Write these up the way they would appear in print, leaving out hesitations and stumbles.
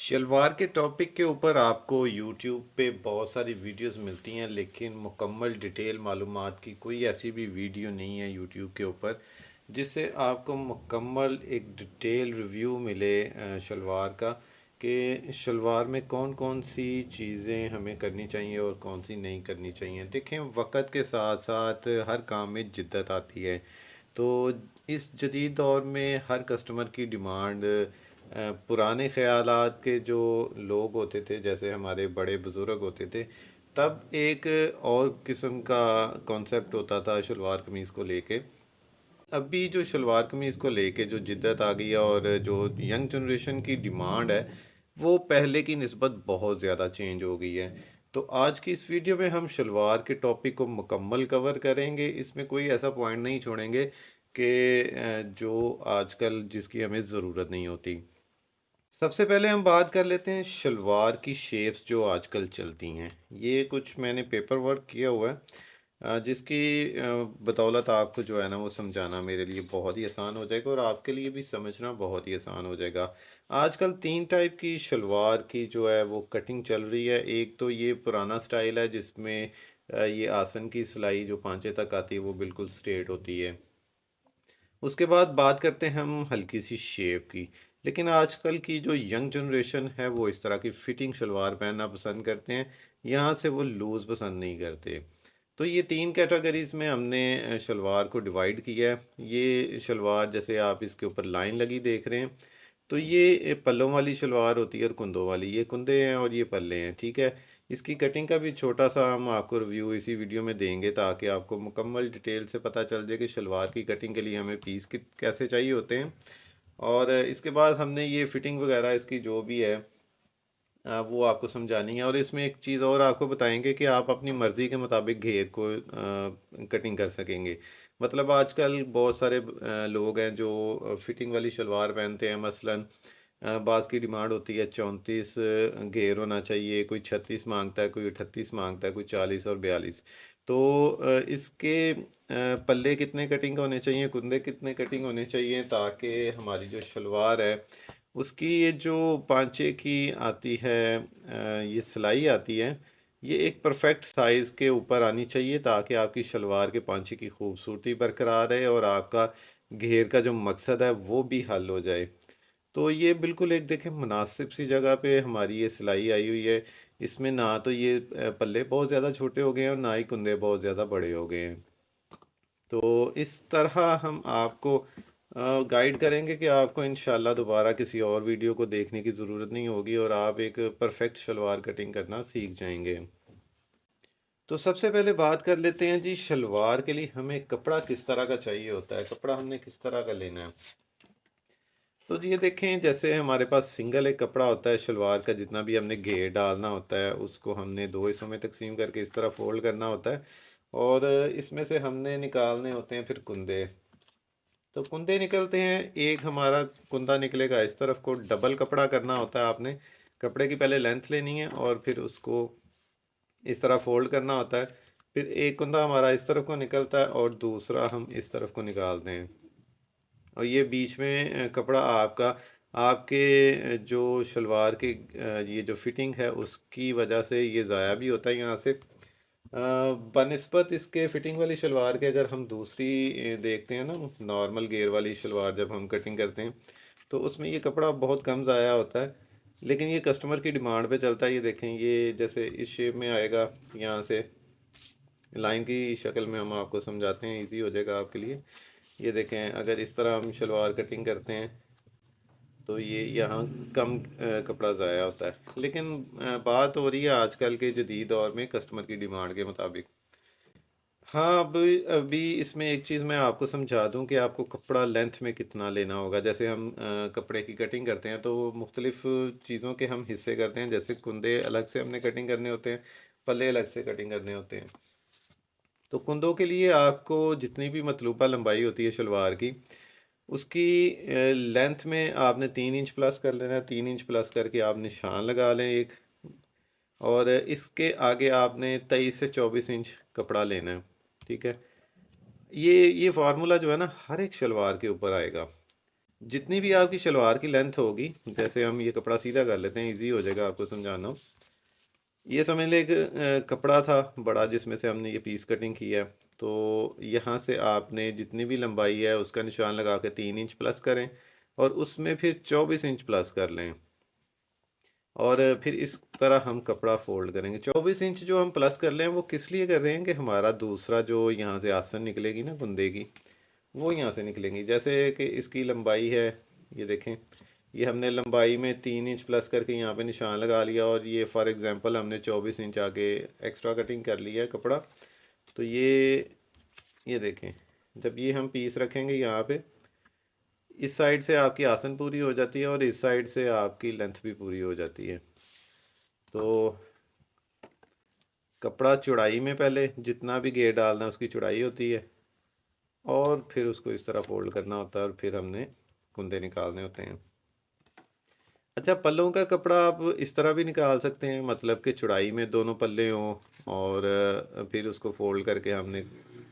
शलवार के टॉपिक के ऊपर आपको यूट्यूब पे बहुत सारी वीडियोस मिलती हैं, लेकिन मुकम्मल डिटेल मालूमात की कोई ऐसी भी वीडियो नहीं है यूट्यूब के ऊपर जिससे आपको मुकम्मल एक डिटेल रिव्यू मिले शलवार का कि शलवार में कौन कौन सी चीज़ें हमें करनी चाहिए और कौन सी नहीं करनी चाहिए। देखें, वक्त के साथ साथ हर काम में जिद्दत आती है। तो इस जदीद दौर में हर कस्टमर की डिमांड पुराने ख़यालात के जो लोग होते थे, जैसे हमारे बड़े बुज़ुर्ग होते थे, तब एक और किस्म का कॉन्सेप्ट होता था शलवार कमीज़ को लेके। अभी जो शलवार कमीज़ को लेके जो जिद्दत आ गई है और जो यंग जनरेशन की डिमांड है, वो पहले की निस्बत बहुत ज़्यादा चेंज हो गई है। तो आज की इस वीडियो में हम शलवार के टॉपिक को मुकम्मल कवर करेंगे। इसमें कोई ऐसा पॉइंट नहीं छोड़ेंगे कि जो आजकल जिसकी हमें ज़रूरत नहीं होती। सबसे पहले हम बात कर लेते हैं शलवार की शेप्स जो आजकल चलती हैं। ये कुछ मैंने पेपर वर्क किया हुआ है, जिसकी बदौलत आपको जो है ना वो समझाना मेरे लिए बहुत ही आसान हो जाएगा और आपके लिए भी समझना बहुत ही आसान हो जाएगा। आजकल तीन टाइप की शलवार की जो है वो कटिंग चल रही है। एक तो ये पुराना स्टाइल है जिसमें ये आसन की सिलाई जो पांचे तक आती है वो बिल्कुल स्ट्रेट होती है। उसके बाद बात करते हैं हम हल्की सी शेप की। लेकिन आजकल की जो यंग जनरेशन है वो इस तरह की फिटिंग शलवार पहनना पसंद करते हैं, यहाँ से वो लूज़ पसंद नहीं करते। तो ये तीन कैटेगरीज़ में हमने शलवार को डिवाइड किया है। ये शलवार जैसे आप इसके ऊपर लाइन लगी देख रहे हैं, तो ये पल्लों वाली शलवार होती है और कुंदों वाली। ये कुंदे हैं और ये पल्ले हैं, ठीक है। इसकी कटिंग का भी छोटा सा हम आपको रिव्यू इसी वीडियो में देंगे ताकि आपको मुकम्मल डिटेल से पता चल जाए कि शलवार की कटिंग के लिए हमें पीस कैसे चाहिए होते हैं। और इसके बाद हमने ये फिटिंग वगैरह इसकी जो भी है वो आपको समझानी है। और इसमें एक चीज़ और आपको बताएंगे कि आप अपनी मर्ज़ी के मुताबिक घेर को कटिंग कर सकेंगे। मतलब आजकल बहुत सारे लोग हैं जो फिटिंग वाली शलवार पहनते हैं। मसलन बाज़ की डिमांड होती है 34 घेर होना चाहिए, कोई 36 मांगता है, कोई 38 मांगता है, कोई 40 और 42। तो इसके पल्ले कितने कटिंग होने चाहिए, कुंदे कितने कटिंग होने चाहिए, ताकि हमारी जो शलवार है उसकी ये जो पांचे की आती है ये सिलाई आती है, ये एक परफेक्ट साइज़ के ऊपर आनी चाहिए ताकि आपकी शलवार के पांचे की खूबसूरती बरकरार रहे और आपका घेर का जो मकसद है वो भी हल हो जाए। तो ये बिल्कुल एक देखें मुनासिब सी जगह पे हमारी ये सिलाई आई हुई है। इसमें ना तो ये पल्ले बहुत ज़्यादा छोटे हो गए हैं और ना ही कुंदे बहुत ज़्यादा बड़े हो गए हैं। तो इस तरह हम आपको गाइड करेंगे कि आपको इंशाल्लाह दोबारा किसी और वीडियो को देखने की ज़रूरत नहीं होगी और आप एक परफेक्ट शलवार कटिंग करना सीख जाएंगे। तो सबसे पहले बात कर लेते हैं जी, शलवार के लिए हमें कपड़ा किस तरह का चाहिए होता है, कपड़ा हमने किस तरह का लेना है। तो ये देखें, जैसे हमारे पास सिंगल एक कपड़ा होता है शलवार का, जितना भी हमने घेर डालना होता है उसको हमने दो हिस्सों में तकसीम करके इस तरह फोल्ड करना होता है और इसमें से हमने निकालने होते हैं फिर कुंदे। तो कुंदे निकलते हैं, एक हमारा कुंदा निकलेगा इस तरफ को, डबल कपड़ा करना होता है आपने। कपड़े की पहले लेंथ लेनी है और फिर उसको इस तरह फोल्ड करना होता है। फिर एक कुंदा हमारा इस तरफ को निकलता है और दूसरा हम इस तरफ को निकालते हैं। और ये बीच में कपड़ा आपका आपके जो शलवार के ये जो फिटिंग है उसकी वजह से ये ज़ाया भी होता है यहाँ से। बनिस्बत इसके फिटिंग वाली शलवार के अगर हम दूसरी देखते हैं ना, नॉर्मल गेयर वाली शलवार जब हम कटिंग करते हैं तो उसमें ये कपड़ा बहुत कम ज़ाया होता है। लेकिन ये कस्टमर की डिमांड पे चलता है। ये देखें, ये जैसे इस शेप में आएगा, यहाँ से लाइन की शक्ल में हम आपको समझाते हैं, इजी हो जाएगा आपके लिए। ये देखें, अगर इस तरह हम शलवार कटिंग करते हैं तो ये यहाँ कम कपड़ा ज़ाया होता है। लेकिन बात हो रही है आजकल के जदीद दौर में कस्टमर की डिमांड के मुताबिक। हाँ, अब अभी इसमें एक चीज़ मैं आपको समझा दूं कि आपको कपड़ा लेंथ में कितना लेना होगा। जैसे हम कपड़े की कटिंग करते हैं तो मुख्तलिफ़ चीज़ों के हम हिस्से करते हैं। जैसे कुंदे अलग से हमने कटिंग करने होते हैं, पल्ले अलग से कटिंग करने होते हैं। तो कुंदों के लिए आपको जितनी भी मतलूबा लंबाई होती है शलवार की, उसकी लेंथ में आपने 3 इंच प्लस कर लेना है। 3 इंच प्लस करके आप निशान लगा लें एक, और इसके आगे आपने 23 से 24 इंच कपड़ा लेना है, ठीक है। ये फार्मूला जो है ना हर एक शलवार के ऊपर आएगा। जितनी भी आपकी शलवार की लेंथ होगी, जैसे हम ये कपड़ा सीधा कर लेते हैं, इजी हो जाएगा आपको समझाना। ये समझ लें एक कपड़ा था बड़ा जिसमें से हमने ये पीस कटिंग किया है। तो यहाँ से आपने जितनी भी लंबाई है उसका निशान लगा के 3 इंच प्लस करें और उसमें फिर 24 इंच प्लस कर लें और फिर इस तरह हम कपड़ा फोल्ड करेंगे। 24 इंच जो हम प्लस कर लें वो किस लिए कर रहे हैं कि हमारा दूसरा जो यहाँ से आसन निकलेगी ना कुंदे की, वो यहाँ से निकलेंगी। जैसे कि इसकी लंबाई है, ये देखें, ये हमने लंबाई में 3 इंच प्लस करके यहाँ पे निशान लगा लिया और ये फॉर एग्जांपल हमने 24 इंच आगे एक्स्ट्रा कटिंग कर लिया है कपड़ा। तो ये देखें, जब ये हम पीस रखेंगे यहाँ पे, इस साइड से आपकी आसन पूरी हो जाती है और इस साइड से आपकी लेंथ भी पूरी हो जाती है। तो कपड़ा चौड़ाई में पहले जितना भी घेर डालना है उसकी चौड़ाई होती है और फिर उसको इस तरह फोल्ड करना होता है और फिर हमने कुंदे निकालने होते हैं। अच्छा, पल्लों का कपड़ा आप इस तरह भी निकाल सकते हैं, मतलब कि चौड़ाई में दोनों पल्ले हों और फिर उसको फोल्ड करके हमने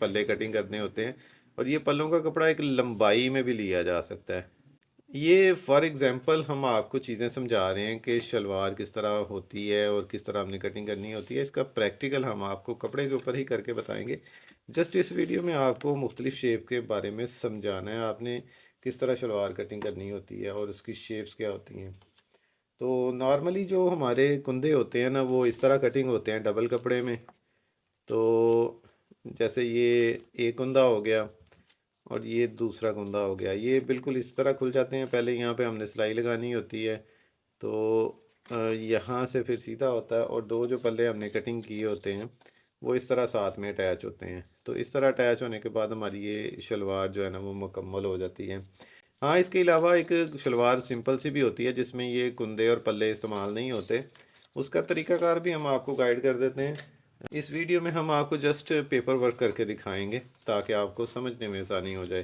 पल्ले कटिंग करने होते हैं। और ये पल्लों का कपड़ा एक लंबाई में भी लिया जा सकता है। ये फॉर एग्जांपल हम आपको चीज़ें समझा रहे हैं कि शलवार किस तरह होती है और किस तरह हमने कटिंग करनी होती है। इसका प्रैक्टिकल हम आपको कपड़े के ऊपर ही करके बताएंगे। जस्ट इस वीडियो में आपको मुख्तलिफ शेप के बारे में समझाना है, आपने किस तरह शलवार कटिंग करनी होती है और उसकी शेप्स क्या होती हैं। तो नॉर्मली जो हमारे कुंदे होते हैं ना वो इस तरह कटिंग होते हैं डबल कपड़े में। तो जैसे ये एक कुंदा हो गया और ये दूसरा कुंदा हो गया, ये बिल्कुल इस तरह खुल जाते हैं। पहले यहाँ पे हमने सिलाई लगानी होती है, तो यहाँ से फिर सीधा होता है और दो जो पल्ले हमने कटिंग किए होते हैं वो इस तरह साथ में अटैच होते हैं। तो इस तरह अटैच होने के बाद हमारी ये शलवार जो है ना वो मुकम्मल हो जाती है। हाँ, इसके अलावा एक शलवार सिंपल सी भी होती है जिसमें ये कुंदे और पल्ले इस्तेमाल नहीं होते, उसका तरीकाकार भी हम आपको गाइड कर देते हैं। इस वीडियो में हम आपको जस्ट पेपर वर्क करके दिखाएंगे ताकि आपको समझने में आसानी हो जाए।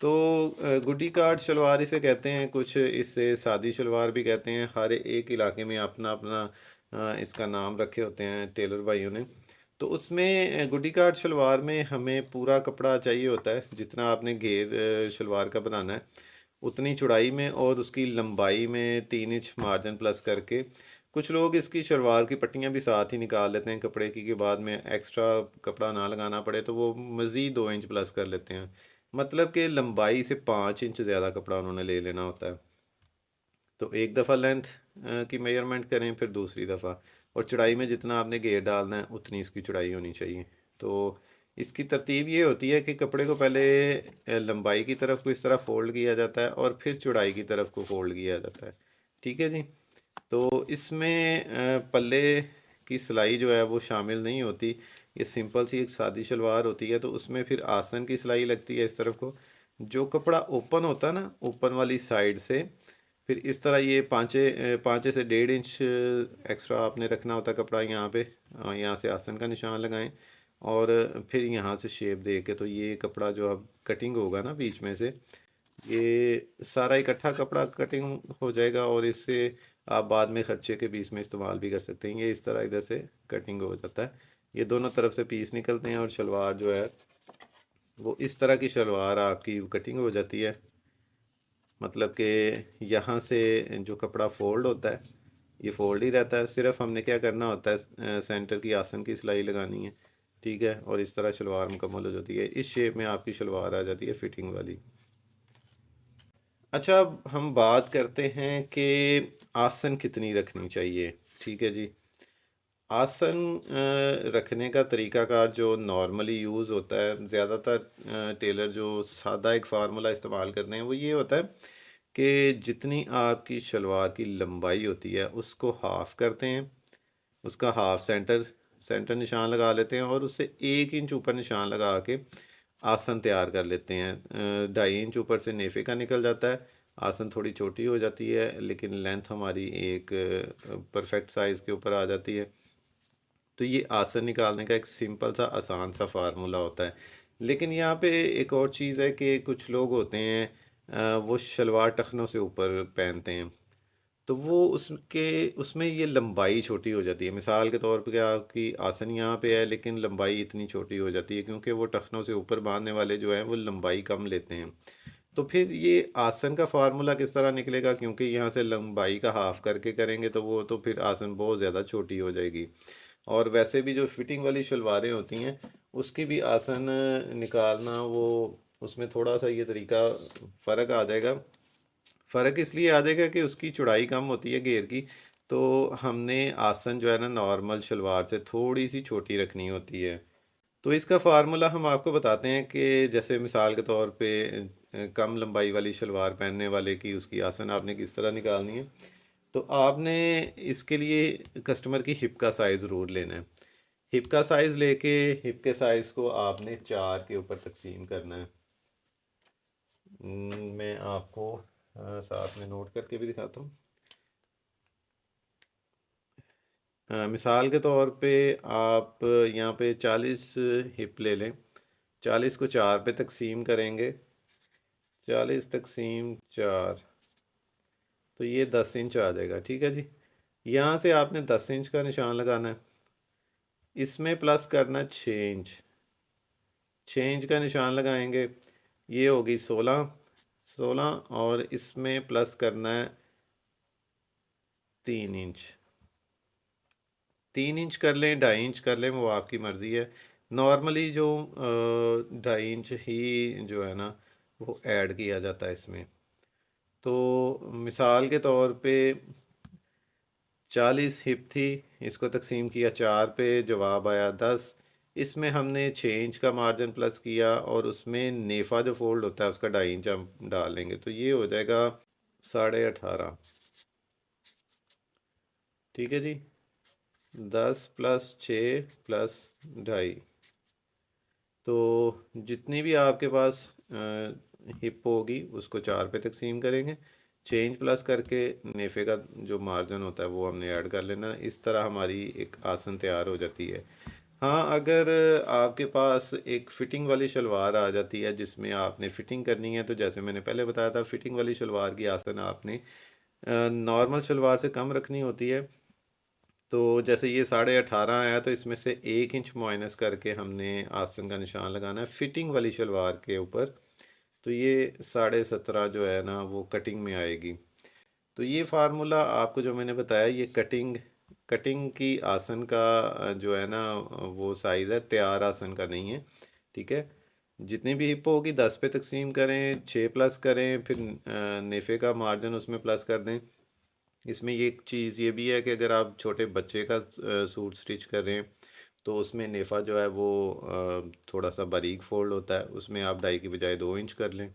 तो गुड्डी कार्ड शलवार इसे कहते हैं, कुछ इसे सादी शलवार भी कहते हैं। हर एक इलाके में अपना अपना इसका नाम रखे होते हैं टेलर भाइयों ने। तो उसमें गुड्डी कार्ड शलवार में हमें पूरा कपड़ा चाहिए होता है, जितना आपने घेर शलवार का बनाना है उतनी चौड़ाई में और उसकी लंबाई में 3 इंच मार्जिन प्लस करके। कुछ लोग इसकी शलवार की पट्टियाँ भी साथ ही निकाल लेते हैं कपड़े की, के बाद में एक्स्ट्रा कपड़ा ना लगाना पड़े तो वो मज़ीद 2 इंच प्लस कर लेते हैं। मतलब कि लंबाई से 5 इंच ज़्यादा कपड़ा उन्होंने ले लेना होता है। तो एक दफ़ा लेंथ की मेजरमेंट करें, फिर दूसरी दफ़ा, और चौड़ाई में जितना आपने घेर डालना है उतनी इसकी चौड़ाई होनी चाहिए। तो इसकी तरतीब ये होती है कि कपड़े को पहले लंबाई की तरफ को इस तरह फोल्ड किया जाता है और फिर चौड़ाई की तरफ को फोल्ड किया जाता है। ठीक है जी। तो इसमें पल्ले की सिलाई जो है वो शामिल नहीं होती। ये सिंपल सी एक सादी शलवार होती है, तो उसमें फिर आसन की सिलाई लगती है इस तरफ को। जो कपड़ा ओपन होता है ना, ओपन वाली साइड से फिर इस तरह ये पाँचे से 1.5 इंच एक्स्ट्रा आपने रखना होता है कपड़ा यहाँ पे। यहाँ से आसन का निशान लगाएं और फिर यहाँ से शेप दे के, तो ये कपड़ा जो अब कटिंग होगा ना बीच में से, ये सारा इकट्ठा कपड़ा कटिंग हो जाएगा और इससे आप बाद में खर्चे के पीस में इस्तेमाल भी कर सकते हैं। ये इस तरह इधर से कटिंग हो जाता है, ये दोनों तरफ से पीस निकलते हैं और शलवार जो है वो इस तरह की शलवार आपकी कटिंग हो जाती है। मतलब कि यहाँ से जो कपड़ा फोल्ड होता है ये फोल्ड ही रहता है, सिर्फ हमने क्या करना होता है सेंटर की आसन की सिलाई लगानी है। ठीक है, और इस तरह शलवार मुकम्मल हो जाती है। इस शेप में आपकी शलवार आ जाती है फिटिंग वाली। अच्छा, अब हम बात करते हैं कि आसन कितनी रखनी चाहिए। ठीक है जी। आसन रखने का तरीकाकार जो नॉर्मली यूज़ होता है, ज़्यादातर टेलर जो सादा एक फार्मूला इस्तेमाल करते हैं वो ये होता है कि जितनी आपकी शलवार की लंबाई होती है उसको हाफ़ करते हैं, उसका हाफ़ सेंटर सेंटर निशान लगा लेते हैं और उससे 1 इंच ऊपर निशान लगा के आसन तैयार कर लेते हैं। 2.5 इंच ऊपर से नेफे का निकल जाता है, आसन थोड़ी छोटी हो जाती है लेकिन लेंथ हमारी एक परफेक्ट साइज़ के ऊपर आ जाती है। तो ये आसन निकालने का एक सिंपल सा आसान सा फार्मूला होता है। लेकिन यहाँ पे एक और चीज़ है कि कुछ लोग होते हैं वो शलवार टखनों से ऊपर पहनते हैं, तो वो उसके उसमें ये लंबाई छोटी हो जाती है। मिसाल के तौर पे क्या, आपकी आसन यहाँ पे है लेकिन लंबाई इतनी छोटी हो जाती है क्योंकि वो टखनों से ऊपर बांधने वाले जो हैं वो लंबाई कम लेते हैं। तो फिर ये आसन का फार्मूला किस तरह निकलेगा, क्योंकि यहाँ से लंबाई का हाफ करके करेंगे तो वो तो फिर आसन बहुत ज़्यादा छोटी हो जाएगी। और वैसे भी जो फिटिंग वाली शलवारें होती हैं उसकी भी आसन निकालना, वो उसमें थोड़ा सा ये तरीका फ़र्क आ जाएगा। फ़र्क इसलिए आ जाएगा कि उसकी चौड़ाई कम होती है घेर की, तो हमने आसन जो है ना नॉर्मल शलवार से थोड़ी सी छोटी रखनी होती है। तो इसका फार्मूला हम आपको बताते हैं कि जैसे मिसाल के तौर पे कम लंबाई वाली शलवार पहनने वाले की उसकी आसन आपने किस तरह निकालनी है। तो आपने इसके लिए कस्टमर की हिप का साइज़ ज़रूर लेना है। हिप का साइज़ लेके हिप के साइज़ को आपने 4 के ऊपर तकसीम करना है। मैं आपको साथ में नोट करके भी दिखाता हूँ। मिसाल के तौर पे आप यहाँ पे 40 हिप ले लें। 40 को 4 पे तकसीम करेंगे, 40 तकसीम 4, तो ये 10 इंच आ जाएगा। ठीक है जी। यहाँ से आपने 10 इंच का निशान लगाना है, इसमें प्लस करना है 6 इंच। 6 इंच का निशान लगाएंगे, ये होगी 16, 16 और इसमें प्लस करना है 3 इंच। 3 इंच कर लें, 2.5 इंच कर लें, वो आपकी मर्ज़ी है। नॉर्मली जो 2.5 इंच ही जो है ना वो ऐड किया जाता है इसमें। तो मिसाल के तौर पे 40 हिप थी, इसको तकसीम किया 4 पे, जवाब आया 10। इसमें हमने 6 इंच का मार्जिन प्लस किया और उसमें नेफ़ा जो फोल्ड होता है उसका 2.5 इंच हम डाल लेंगे, तो ये हो जाएगा 18.5। ठीक है जी। 10 प्लस 6 प्लस 2.5, तो जितनी भी आपके पास हिप होगी उसको 4 पे तकसीम करेंगे। 6 इंच प्लस करके नेफ़े का जो मार्जिन होता है वो हमने ऐड कर लेना। इस तरह हमारी एक आसन तैयार हो जाती है। हाँ, अगर आपके पास एक फ़िटिंग वाली शलवार आ जाती है जिसमें आपने फ़िटिंग करनी है, तो जैसे मैंने पहले बताया था फ़िटिंग वाली शलवार की आसन आपने नॉर्मल शलवार से कम रखनी होती है। तो जैसे ये 18.5 आया तो इसमें से 1 इंच माइनस करके हमने आसन का निशान लगाना है फिटिंग वाली शलवार के ऊपर। तो ये 17.5 जो है ना वो कटिंग में आएगी। तो ये फार्मूला आपको जो मैंने बताया ये कटिंग कटिंग की आसन का जो है ना वो साइज़ है, तैयार आसन का नहीं है। ठीक है। जितनी भी हिप होगी 10 पे तकसीम करें, 6 प्लस करें, फिर नेफ़े का मार्जिन उसमें प्लस कर दें। इसमें ये एक चीज़ ये भी है कि अगर आप छोटे बच्चे का सूट स्टिच कर रहे हैं तो उसमें नेफ़ा जो है वो थोड़ा सा बारीक फोल्ड होता है, उसमें आप 2.5 की बजाय 2 इंच कर लें।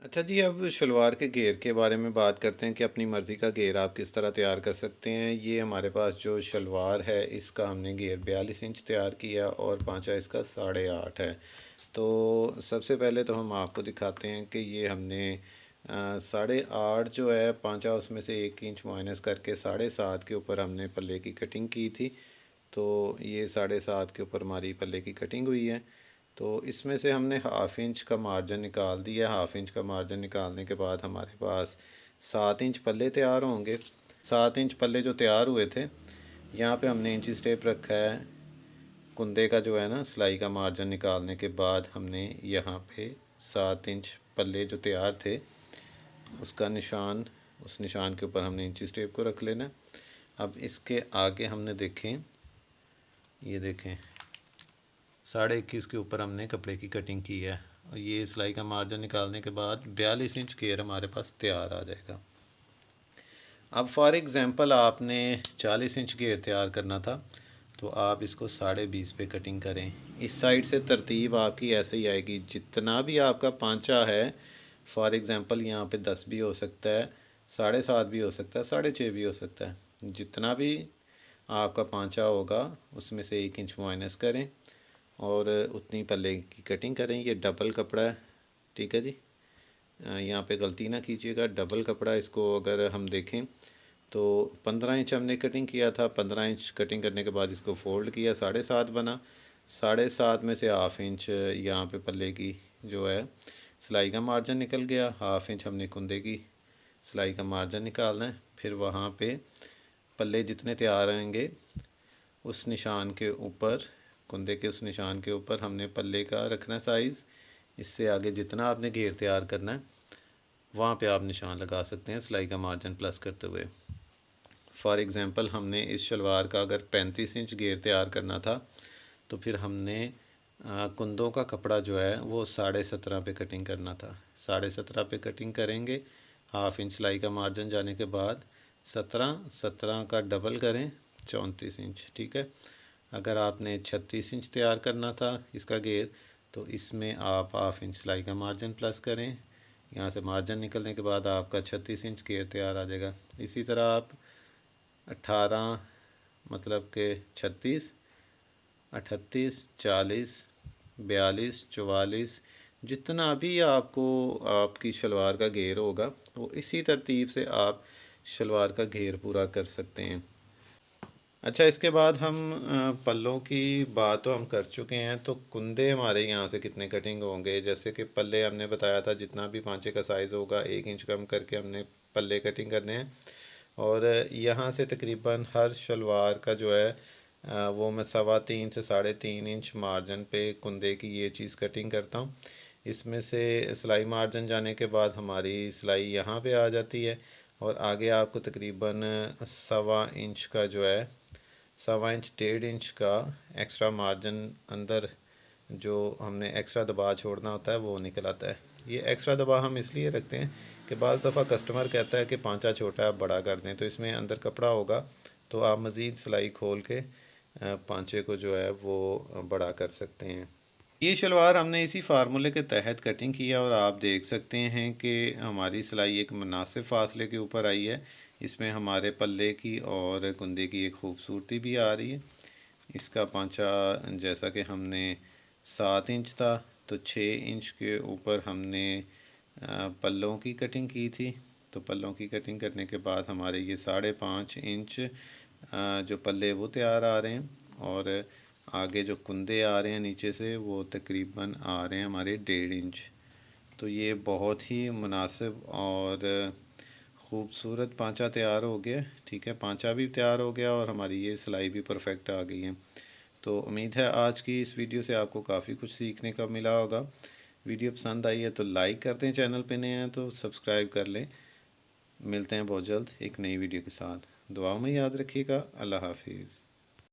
अच्छा जी, अब शलवार के घेर के बारे में बात करते हैं कि अपनी मर्ज़ी का घेर आप किस तरह तैयार कर सकते हैं। ये हमारे पास जो शलवार है इसका हमने घेर 42 इंच तैयार किया और पांचा इसका 8.5 है। तो सबसे पहले तो हम आपको दिखाते हैं कि ये हमने 8.5 जो है पांचा उसमें से 1 इंच माइनस करके 7.5 के ऊपर हमने पल्ले की कटिंग की थी। तो ये 7.5 के ऊपर हमारी पल्ले की कटिंग हुई है। तो इसमें से हमने हाफ़ इंच का मार्जिन निकाल दिया। हाफ़ इंच का मार्जिन निकालने के बाद हमारे पास 7 इंच पल्ले तैयार होंगे। 7 इंच पल्ले जो तैयार हुए थे, यहाँ पे हमने इंची स्टेप रखा है। कुंदे का जो है ना सिलाई का मार्जिन निकालने के बाद हमने यहाँ पे 7 इंच पल्ले जो तैयार थे उसका निशान, उस निशान के ऊपर हमने इंची स्टेप को रख लेना। अब इसके आगे हमने देखें, ये देखें 21.5 के ऊपर हमने कपड़े की कटिंग की है और ये सिलाई का मार्जिन निकालने के बाद 42 इंच घेर हमारे पास तैयार आ जाएगा। अब फॉर एग्ज़ाम्पल आपने 40 इंच घेर तैयार करना था, तो आप इसको 20.5 पे कटिंग करें। इस साइड से तरतीब आपकी ऐसे ही आएगी, जितना भी आपका पांचा है, फॉर एग्ज़ाम्पल यहाँ पे 10 भी हो सकता है, 7.5 भी हो सकता है, 6.5 भी हो सकता है। जितना भी आपका पांचा होगा उसमें से 1 इंच माइनस करें और उतनी पल्ले की कटिंग करें। ये डबल कपड़ा है, ठीक है जी। यहाँ पे गलती ना कीजिएगा, डबल कपड़ा। इसको अगर हम देखें तो 15 इंच हमने कटिंग किया था। 15 इंच कटिंग करने के बाद इसको फोल्ड किया, 7.5 बना। 7.5 में से हाफ़ इंच यहाँ पे पल्ले की जो है सिलाई का मार्जिन निकल गया। हाफ़ इंच हमने कुंदे की सिलाई का मार्जिन निकालना है। फिर वहाँ पे पल्ले जितने तैयार आएंगे उस निशान के ऊपर, कुंदे के उस निशान के ऊपर हमने पल्ले का रखना साइज़। इससे आगे जितना आपने घेर तैयार करना है वहाँ पे आप निशान लगा सकते हैं सिलाई का मार्जिन प्लस करते हुए। फॉर एग्ज़ाम्पल हमने इस शलवार का अगर 35 इंच घेर तैयार करना था तो फिर हमने कुंदों का कपड़ा जो है वो 17.5 पे कटिंग करना था। 17.5 पे कटिंग करेंगे, हाफ़ इंच सिलाई का मार्जिन जाने के बाद 17 का डबल करें 34 इंच, ठीक है। अगर आपने 36 इंच तैयार करना था इसका घेर तो इसमें आप हाफ़ इंच सिलाई का मार्जिन प्लस करें, यहाँ से मार्जिन निकलने के बाद आपका 36 इंच घेर तैयार आ जाएगा। इसी तरह आप 18 मतलब के 36, 38, 40, 42, 44 जितना भी आपको आपकी शलवार का घेर होगा वो इसी तरतीब से आप शलवार का घेर पूरा कर सकते हैं। अच्छा, इसके बाद हम पल्लों की बात तो हम कर चुके हैं, तो कुंदे हमारे यहाँ से कितने कटिंग होंगे। जैसे कि पल्ले हमने बताया था जितना भी पांचे का साइज़ होगा 1 इंच कम करके हमने पल्ले कटिंग करने हैं। और यहाँ से तकरीबन हर शलवार का जो है वो मैं 3.25 से 3.5 इंच मार्जिन पे कुंदे की ये चीज़ कटिंग करता हूँ। इसमें से सिलाई मार्जिन जाने के बाद हमारी सिलाई यहाँ पे आ जाती है और आगे आपको तकरीबन 1.25 इंच का जो है 1.25 इंच 1.5 इंच का एक्स्ट्रा मार्जिन अंदर जो हमने एक्स्ट्रा दबाव छोड़ना होता है वो निकल आता है। ये एक्स्ट्रा दबाव हम इसलिए रखते हैं कि बाज़ दफ़ा कस्टमर कहता है कि पांचा छोटा है आप बड़ा कर दें, तो इसमें अंदर कपड़ा होगा तो आप मज़ीद सिलाई खोल के पांचे को जो है वो बड़ा कर सकते हैं। ये शलवार हमने इसी फार्मूले के तहत कटिंग किया और आप देख सकते हैं कि हमारी सिलाई एक मुनासिब फासले के ऊपर आई है। इसमें हमारे पल्ले की और कुंदे की एक खूबसूरती भी आ रही है। इसका पांचा जैसा कि हमने 7 इंच था तो 6 इंच के ऊपर हमने पल्लों की कटिंग की थी। तो पल्लों की कटिंग करने के बाद हमारे ये 5.5 इंच जो पल्ले वो तैयार आ रहे हैं और आगे जो कुंदे आ रहे हैं नीचे से वो तकरीबन आ रहे हैं हमारे 1.5 इंच। तो ये बहुत ही मुनासिब और ख़ूबसूरत पांचा तैयार हो गया, ठीक है। पांचा भी तैयार हो गया और हमारी ये सिलाई भी परफेक्ट आ गई है। तो उम्मीद है आज की इस वीडियो से आपको काफ़ी कुछ सीखने का मिला होगा। वीडियो पसंद आई है तो लाइक कर दें, चैनल पे नए हैं तो सब्सक्राइब कर लें। मिलते हैं बहुत जल्द एक नई वीडियो के साथ। दुआओं में याद रखिएगा। अल्लाह हाफिज़।